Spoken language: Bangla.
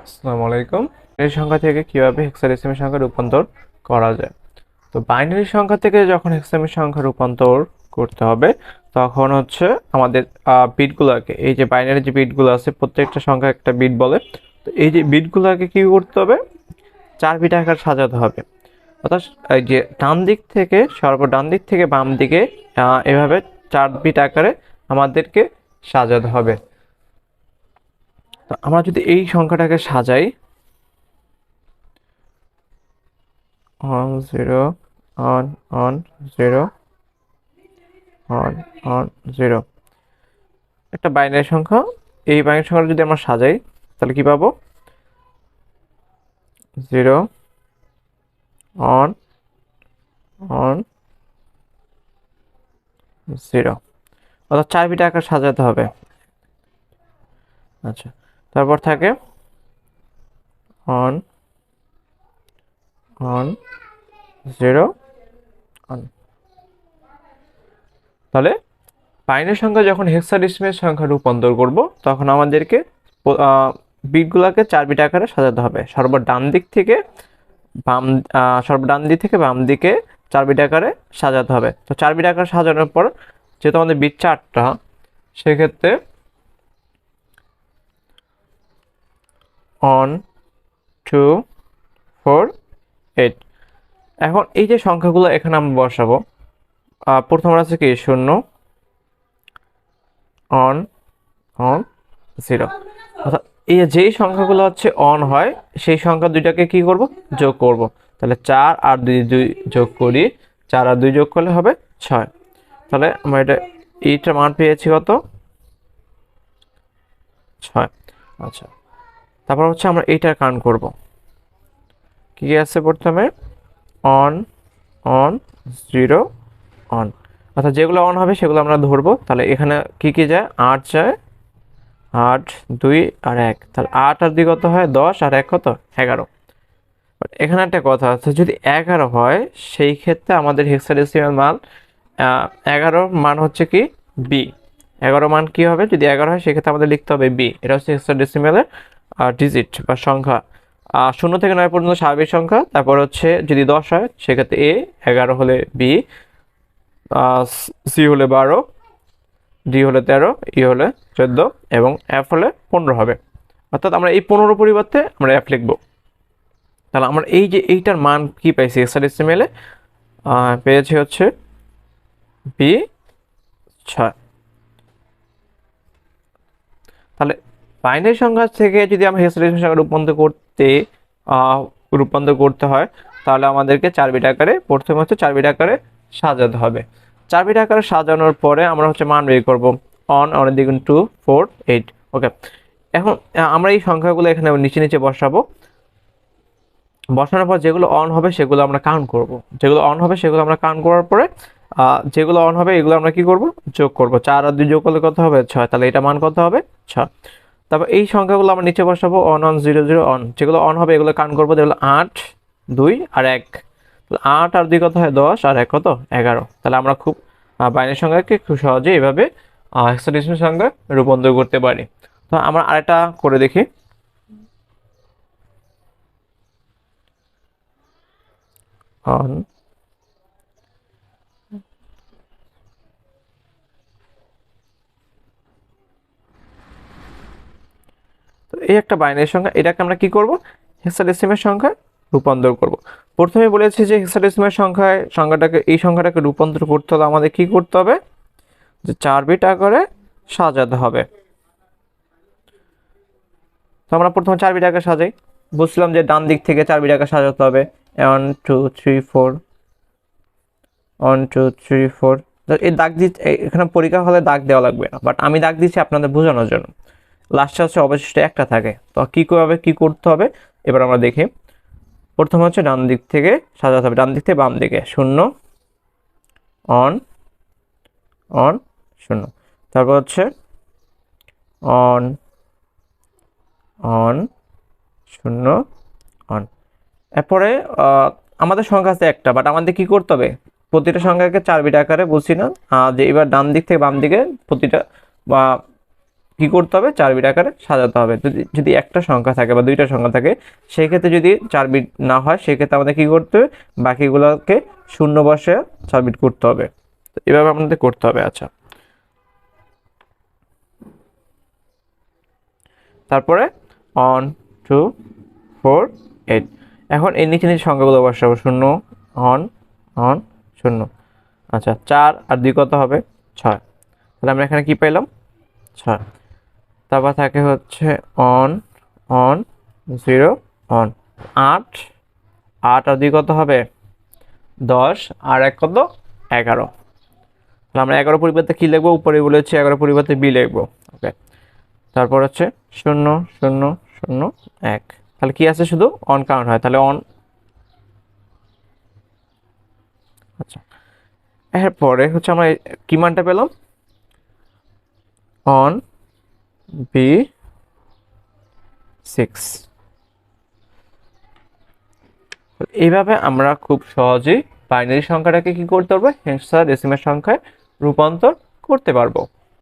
আসসালামু আলাইকুম। বাইনারি সংখ্যা থেকে কিভাবে হেক্সাডেসিমাল সংখ্যা রূপান্তর করা যায়। তো বাইনারি সংখ্যা থেকে যখন হেক্সাডেসিমাল সংখ্যা রূপান্তর করতে হবে তখন হচ্ছে আমাদের বিটগুলোকে, এই যে বাইনারি যে বিটগুলো আছে প্রত্যেকটা সংখ্যা একটা বিট বলে। তো এই যে বিটগুলোকে কি করতে হবে, 4 বিট আকার সাজাতে হবে। অর্থাৎ এই যে ডান দিক থেকে সর্বডান দিক থেকে বাম দিকে এভাবে 4 বিট আকারে আমাদেরকে সাজাতে হবে। তো আমরা যদি এই সংখ্যাটাকে সাজাই 1 0 1 1 0 1 1 0 একটা বাইনারি সংখ্যা। এই বাইনারি সংখ্যাটা যদি আমরা সাজাই তাহলে কি পাবো, 0 1 1 0, অর্থাৎ 4 বিট আকার সাজাতে হবে। আচ্ছা, তারপর থাকে 1 1 0 1। তাহলে বাইনারি সংখ্যা যখন হেক্সাডেসিমাল সংখ্যা রূপান্তর করব তখন আমাদেরকে বিটগুলোকে 4 বিট আকারে সাজাতে হবে। সর্বডান দিক থেকে বাম দিকে 4 বিট আকারে সাজাতে হবে। তো 4 বিট আকারে সাজানোর পর যেহেতু আমাদের বিট 4টা, সেক্ষেত্রে 1 2 4 8। এখন এই যে সংখ্যাগুলো এখানে আমরা বসাবো, প্রথম আছে কি 0 1 1 0, অর্থাৎ এই যেই সংখ্যাগুলো হচ্ছে অন হয় সেই সংখ্যা দুইটাকে কি করব, যোগ করব। তাহলে 4 আর 2 2 যোগ করি, 4 আর 2 যোগ করলে হবে 6। তাহলে আমরা এইটার মান পেয়েছি কত, 6। আচ্ছা, তারপর হচ্ছে আমরা এইটার কাউন্ট করব। কি কি আছে, প্রথমে অন অন 0 অন, অর্থাৎ যেগুলো অন হবে সেগুলো আমরা ধরবো। তাহলে এখানে কি কি যায়, 8 যায়, 8 2 আর 1, তাহলে 8 আর 2 কত হয়, 10 আর 1 কত, 11। এখানে একটা কথা আছে, যদি 11 হয় সেই ক্ষেত্রে আমাদের হেক্সাডেসিমাল মান 11 মান হচ্ছে কি বি। 11 মান কি হবে, যদি 11 হয় সেক্ষেত্রে আমাদের লিখতে হবে বি। এটা হচ্ছে হেক্সাডেসিমালের ডিজিট বা সংখ্যা। 0 থেকে 9 পর্যন্ত স্বাভাবিক সংখ্যা, তারপর হচ্ছে যদি 10 হয় সেক্ষেত্রে এ, 11 হলে বি, সি হলে 12, ডি হলে 13, ই হলে 14 এবং এফ হলে 15 হবে। অর্থাৎ আমরা এই 15 পরিবর্তে আমরা এফ লিখবো। তাহলে আমরা এই যে এইটার মান কি পাইছি, হেক্সাডেসিমালে পেয়েছি হচ্ছে বি 6। তাহলে বাইনারি সংখ্যা থেকে যদি আমরা হেক্সাডেসিমাল সংখ্যা রূপান্তর করতে হয় তাহলে আমাদেরকে 4 বিট আকারে, প্রথমে হচ্ছে 4 বিট আকারে সাজাতে হবে। 4 বিট আকারে সাজানোর পরে আমরা হচ্ছে মান বের করব, অন অনের দ্বিগুণ 2 4 8। ওকে, এখন আমরা এই সংখ্যাগুলো এখানে নিচে নিচে বসাবো। বসানোর পর যেগুলো অন হবে সেগুলো আমরা কাউন্ট করব। যেগুলো অন হবে সেগুলো আমরা কাউন্ট করার পরে যেগুলো অন হবে এগুলো আমরা কি করব, যোগ করব। 4 আর 2 যোগ করলে কত হবে, 6। তাহলে এটা মান কত হবে, 6। তারপর এই সংখ্যাগুলো আমরা নিচে বসাবো, অন অন 0 0 অন, যেগুলো অন হবে এগুলো কাউন্ট করবো। যেগুলো 8 2 আর 1, 8 আর 2 কত হয়, 10 আর 1 কত, 11। তাহলে আমরা খুব বাইনারি সংখ্যাকে খুব সহজে এইভাবে হেক্সাডেসিমাল সংখ্যা রূপান্তর করতে পারি। তো আমরা আরেকটা করে দেখি। অন তো এই একটা বাইনারি সংখ্যা, এটাকে আমরা কি করব, হেক্সাডেসিমাল সংখ্যায় রূপান্তর করব। প্রথমে বলেছি যে হেক্সাডেসিমাল এই সংখ্যাটাকে রূপান্তর করতে হলে আমাদের কি করতে হবে, যে 4 বিট আকারে সাজাতে হবে। তো আমরা প্রথমে 4 বিট আকারে সাজাই। বুঝলাম যে ডান দিক থেকে 4 বিট আকারে সাজাতে হবে, 1 2 3 4 1 2 3 4। এই দাগ এখানে পরীক্ষা হলে দাগ দেওয়া লাগবে না, বাট আমি দাগ দিচ্ছি আপনাদের বোঝানোর জন্য। লাস্টে হচ্ছে অবশিষ্ট একটা থাকে। তো কি করতে হবে এবার আমরা দেখি। প্রথমে হচ্ছে ডান দিক থেকে সাজাতে হবে, ডান দিক থেকে বাম দিকে 0 অন অন 0, তারপর হচ্ছে অন অন 0 অন। এরপরে আমাদের সংখ্যা আছে একটা, বাট আমাদের কি করতে হবে, প্রতিটা সংখ্যাকে 4 বিট আকারে, বলছি না যে এবার ডান দিক থেকে বাম দিকে প্রতিটা কি করতে হবে 4 বিট আকারে সাজাতে হবে। যদি একটা সংখ্যা থাকে বা দুইটা সংখ্যা থাকে সেই ক্ষেত্রে যদি 4 বিট না হয় সেই ক্ষেত্রে আমাদের কি করতে হবে বাকিগুলোকে শূন্য বসে 4 বিট করতে হবে। তো এভাবে আমাদের করতে হবে। আচ্ছা, তারপরে 1 2 4 8। এখন এর নিচে নিচে সংখ্যাগুলো বসাবো 0 1 1 0। আচ্ছা, 4 আর 2 কত হবে 6। তাহলে আমরা এখানে কি পেলাম 6। তারপর থাকে হচ্ছে অন অন 0 অন 8 8 আর 2 কত হবে 10 আর 1 কত 11। তাহলে আমরা 11 পরিবর্তে কি লিখবো, উপরে বলেছি 11 পরিবর্তে বি লিখবো। ওকে, তারপর হচ্ছে 0 0 0 1। তাহলে কি আছে শুধু অন কাউন্ট হয়, তাহলে অন। আচ্ছা, এরপরে হচ্ছে আমরা কি মানটা পেলাম অন বি 6। এইভাবে আমরা খুব সহজেই বাইনারি সংখ্যাটাকে কি করতে পারবো হেক্সাডেসিমাল সংখ্যায় রূপান্তর করতে পারবো।